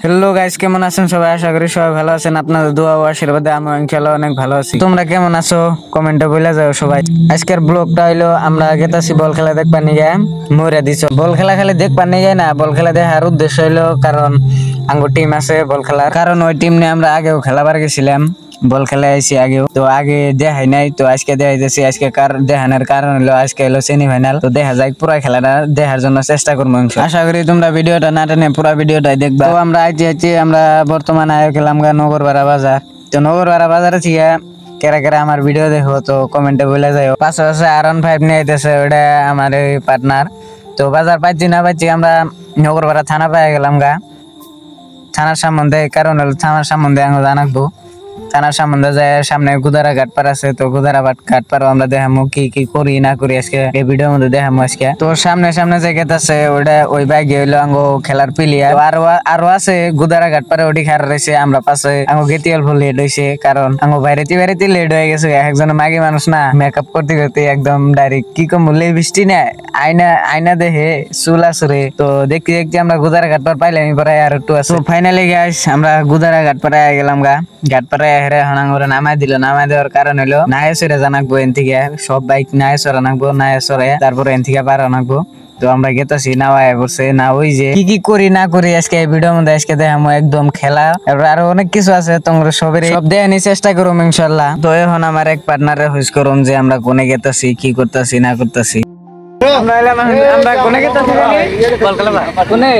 Hello guys, কেমন আছেন সবাই? আশা করি সবাই ভালো আছেন। আপনাদের দোয়া ও আশীর্বাদে আমি ইনশাআল্লাহ অনেক ভালো আছি। তোমরা কেমন আছো কমেন্টে বলে যাও সবাই। আজকের ব্লগটা হইলো আমরা গেতাছি বল খেলা দেখবার নিয়ে মরে দিছো। বল খেলা খালি দেখবার নিয়ে যায় না, বল খেলা দেখার উদ্দেশ্য হইলো কারণ আঙ্গুর টিম আছে বল খেলার, কারণ ওই টিম নিয়ে আমরা আগেও খেলাবার গেছিলাম, বল খেলা আইছি আগেও। তো আগে দেখাই নাই, তো আজকে দেখাইতেছি। আজকে দেখানোর কারণ হলো আজকে হলো সেমিফাইনাল, তো দেখা যায় পুরো খেলাটা দেখার জন্য চেষ্টা করবো। আশা করি তোমরা ভিডিওটা না টেনে পুরো ভিডিওটাই দেখবা। তো আমরা আইতে আমরা বর্তমানে আয় গেলাম নগরপাড়া বাজার। তো নগরপাড়া বাজারে থেকে কেরা কেরা আমার ভিডিও দেখো তো কমেন্টে বলে যাও। পাশাপাশি R15 নিয়ে আইতেছে, ওটা আমার এই পার্টনার। তো বাজার পাইছি না পাইছি আমরা নগরপাড়া থানা পাই গেলাম থানার সম্বন্ধে, কারণ হলো থানার সম্বন্ধে আমি জানাবো। থানার সম্বন্ধে যায় সামনে গুদারা ঘাট পার আছে, তো গুদারা ঘাট পার আমরা দেখামো কি কি করি না করি আজকে এই ভিডিওর মধ্যে দেখামো আজকে। তো সামনে যে গেট আছে ওটা ওই বাইকে হইলো আঙ্গো খেলার প্লেয়ার। আরো আছে গুদারা ঘাট পারে ওটি খার রয়েছে, আমরা পাশে আঙ্গো গেতি অল্প লেট হয়েছে, কারণ আঙ্গো বাইরেতে লেট হয়ে গেছে। একজন মাগি মানুষ না, মেকআপ করতে করতে একদম ডাইরেক্ট কি কম বললে বৃষ্টি না আয়না দেখে চুল আসরে। তো দেখতে দেখতে আমরা গুদারা ঘাট পার পাইলাম, পরে আর একটু আছে। ফাইনালি গাইস আমরা গুদারা ঘাট পারে গেলাম ঘাট পারে হেরে হনাঙ্গরে নামাই দিল। নামাই দেওয়ার কারণ হলো নায়েসরে জানাকবো এন থেকে সব বাইক নায়েসরে আনাকবো, নায়েসরে তারপরে এন থেকে পার আনাকবো। তো আমরা গেতাছি নাওয়ায় বসে না, ওই যে কি করি না করি আজকে এই ভিডিওর মধ্যে আজকে দেখামো একদম খেলা। এবার আরো অনেক কিছু আছে, তোমরা সব দেখানি চেষ্টা করুম ইনশাল্লাহ। তো এখন আমার এক পার্টনারে হুইস করুম যে আমরা কোনে গেতাছি, কি করতেছি না করতেছি। আমরা কোনে গেতাছি কোনে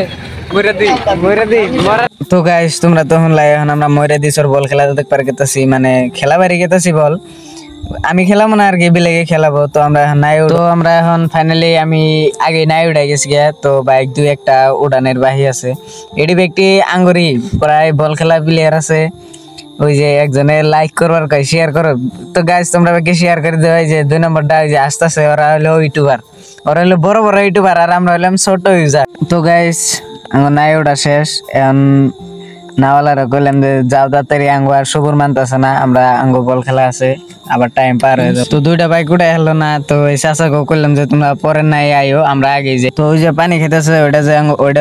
তো গাইস তোমরা তখন এখন আমরা ময়রাদিসর বল খেলা দেখবার গেতাছি, মানে খেলা বাড়ি গেতাছি বল। আমি খেলাবো না আর কি, বিলেগে খেলাবো। তো আমরা এখন ফাইনালি আমি আগে নাই উঠাই গেছি গিয়া। তো বাইক দুই একটা উড়ানের বাহি আছে, এটি ব্যক্তি আঙ্গুরি প্রায় বল খেলা প্লেয়ার আছে। ওই যে একজনে লাইক করবার কয় শেয়ার করো। তো গাইস তোমরা শেয়ার করে দেওয়া যে 2 নম্বরটা ওই যে আসতেছে, ওরা হলো ইউটিউবার, ওরা হলো বড় বড় ইউটিউবার আর আমরা হলাম ছোট ইউজার। তো গাইস আমার নাই ওটা শেষ, এখন নাওয়ালারা কইলাম যে যাও তাড়াতাড়ি, আঙ্গো আর সবুর মানতেছে না, আমরা আঙ্গো বল খেলা আছে, আবার টাইম পার হয়ে যাবে। তো দুইটা বাইক উঠে হলো না, তো ওই চাচাকে কইলাম যে তোমরা পরে নাই আইও, আমরা আগে যাই। তো ওই যে পানি খেতেছে ওইটা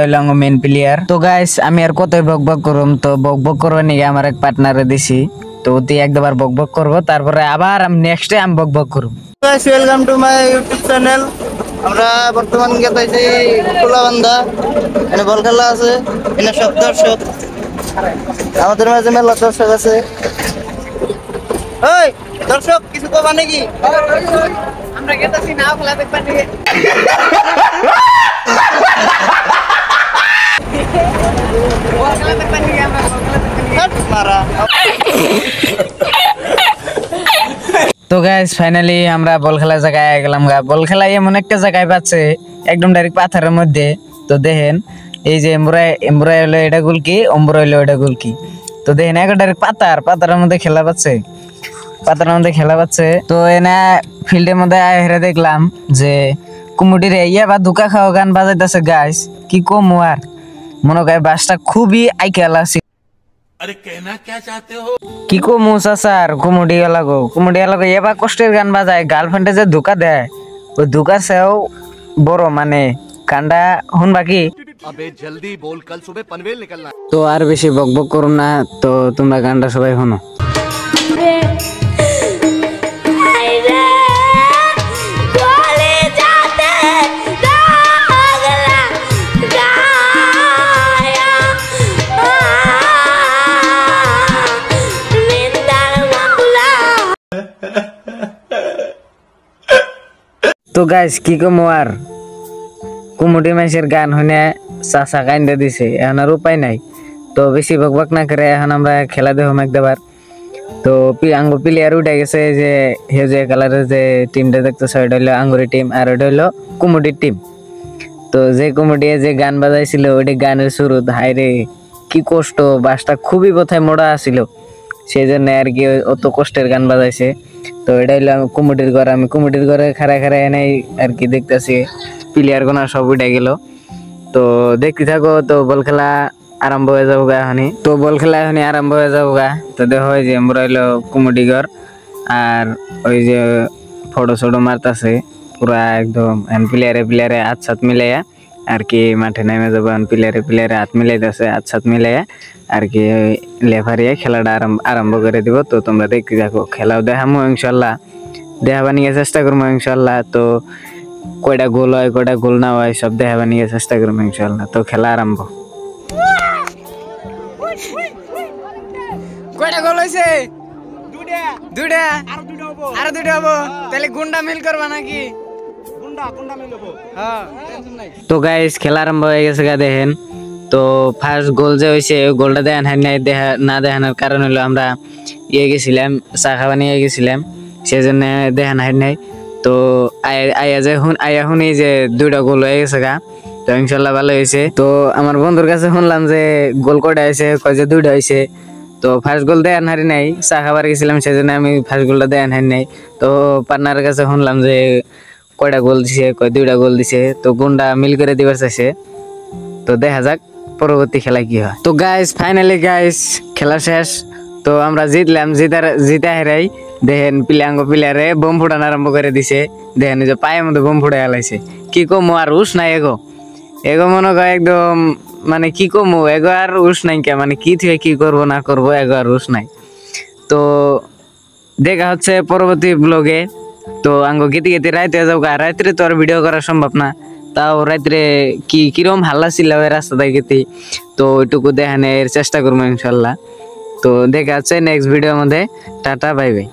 হইলো আঙ্গো মেন প্লেয়ার। তো গাইস আমি আর কতই বক করুম, তো বক করবার নিয়ে আমার এক পার্টনারে দিছি। তো ওতে একবার বক করবো, তারপরে আবার আমি নেক্সট টাইম বক করুম। Guys welcome to my YouTube channel. আমরা বর্তমান গেতাইছি কুলাবান্ধা, এখানে বল খেলা আছে, এখানে সব দর্শক, আমাদের মাঝে মেলা দর্শক আছে। ওই দর্শক কিছু কবা নাকি? আমরা গেতাছি নাও খেলা দেখবার নিয়ে। বল খেলা দেখবার নিয়ে আমরা মারা। তো গাইস ফাইনালি আমরা বল খেলার জায়গায় গেলাম বল খেলা এমন একটা জায়গায় পাচ্ছে একদম ডাইরেক্ট পাথরের মধ্যে। তো দেখেন এই যে এমবুরাই হলো এটা গুলকি, অম্বুরা হলো এটা গুলকি। তো দেখেন একটা ডাইরেক্ট পাতারের মধ্যে খেলা পাচ্ছে। তো এনে ফিল্ডের মধ্যে হেরে দেখলাম যে কুমুটির ইয়া বা ধোকা খাওয়া গান বাজাইতেছে। গাইস কি কম আর মনে হয় বাসটা খুবই আইকাল আছে। अरे कहना क्या चाहते हो? কি কো মুসা স্যার, কুমুডি লাগো এবার কষ্টের গান বাজায়, গার্লফ্রেন্ডে যে ধোকা দেয় ওই ধোকা সেও বড় মানে কান্ডা হুন বাকি। अबे जल्दी बोल, कल सुबह पनवेल निकलना। তো আর বেশি বক করুন না, তো তোমরা গানটা সবাই শোনো। তো গাইস কি কমো আর কুমুটি মাইসের গান শুনে চাচা কাইন্দা দিছে, এখন আর উপায় নাই। তো বেশি বক না করে এখন আমরা খেলা দেখো একবার। তো আঙ্গু প্লেয়ার উঠে গেছে, যে হেজে কালারের যে টিমটা দেখতেছে ওইটা হলো আঙ্গুরি টিম, আর ওইটা হলো কুমুটির টিম। তো যে কুমুটি যে গান বাজাইছিল ওইটি গানের শুরু হাইরে কি কষ্ট, বাসটা খুবই বোধহয় মোড়া আছিল, সেই জন্য আর কি অত কষ্টের গান বাজাইছে। তো এটা হইলো কুমুটির ঘর, আমি কুমুটির ঘরে খাড়া এনেই আর কি দেখতেছি প্লেয়ার গোনা সব উঠে গেল। তো দেখতে থাকো, তো বল খেলা আরম্ভ হয়ে যাবো এখনই। তো বল খেলা এখনই আরম্ভ হয়ে যাবো তো দেখো ওই যে আমরা হইলো কুমুটি ঘর, আর ওই যে ফটো মারতাছে পুরা একদম প্লেয়ারে হাত সাত মিলাইয়া আর কি মাঠে নেমে যাবো প্লেয়ারে হাত মিলাইতেছে হাত সাত মিলাই আর কি লেফারিয়ে খেলাটা আরম্ভ করে দিব। তো তোমরা দেখতে থাকো, খেলাও দেখামো ইনশাল্লাহ, দেখাবা নিয়ে চেষ্টা করবো ইনশাল্লাহ। তো কয়টা গোল হয় কয়টা গোল না হয় সব দেখাবা নিয়ে চেষ্টা করবো ইনশাল্লাহ। তো খেলা আরম্ভ। কয়টা গোল হয়েছে? দুইটা আর দুইটা হবো, তাহলে গুন্ডা মিল করবা নাকি? তো গাইস খেলা আরম্ভ হয়ে গেছে গা, দেখেন। তো ফার্স্ট গোল যে হয়েছে গোলটা দেখান হয় নাই, না দেখানোর কারণ হলো আমরা গেছিলাম চা খাওয়া নিয়ে গেছিলাম, সেজন্য দেখান হয় নাই। তো আয়া শুনি যে দুইটা গোল হয়ে গেছে গা, তো ইনশাল্লাহ ভালো হয়েছে। তো আমার বন্ধুর কাছে শুনলাম যে গোল কয়টা হয়েছে, কয় যে দুইটা হয়েছে। তো ফার্স্ট গোল দেয়ান হারি নাই, চা খাবার গেছিলাম সেজন্য আমি ফার্স্ট গোলটা দেয়ান হারি নাই। তো পার্টনারের কাছে শুনলাম যে কয়টা গোল দিছে, কয় দুইটা গোল দিছে। তো গুন্ডা মিল করে দিবার চাইছে। তো দেখা যাক পরবর্তী খেলা কি হয়। তো গাইস ফাইনালি গাইস খেলা শেষ। তো আমরা জিতলাম, জিতা হেরাই দেখেন প্লেয়ারে বোম ফুটানো আরম্ভ করে দিছে। দেখেন যে পায়ের মধ্যে বোম ফুটাই আলাইছে। কি কমো আর উস নাই এগো মনে কয় একদম, মানে কি কমো এগো আর উস নাই কে, মানে কি থেকে কি করবো না করবো এগো আর উস নাই। তো দেখা হচ্ছে পরবর্তী ব্লগে। তো আঙ্গো গেতে গেতে রাইতে যাও গা, রাত্রে তো আর ভিডিও করা সম্ভব না, তাও রাত্রে কিরম হাল্লা ছিল ওই রাস্তায় গেতে, তো ওইটুকু দেখানোর চেষ্টা করবো ইনশাল্লাহ। তো দেখা হচ্ছে নেক্সট ভিডিওর মধ্যে। Tata bye bye.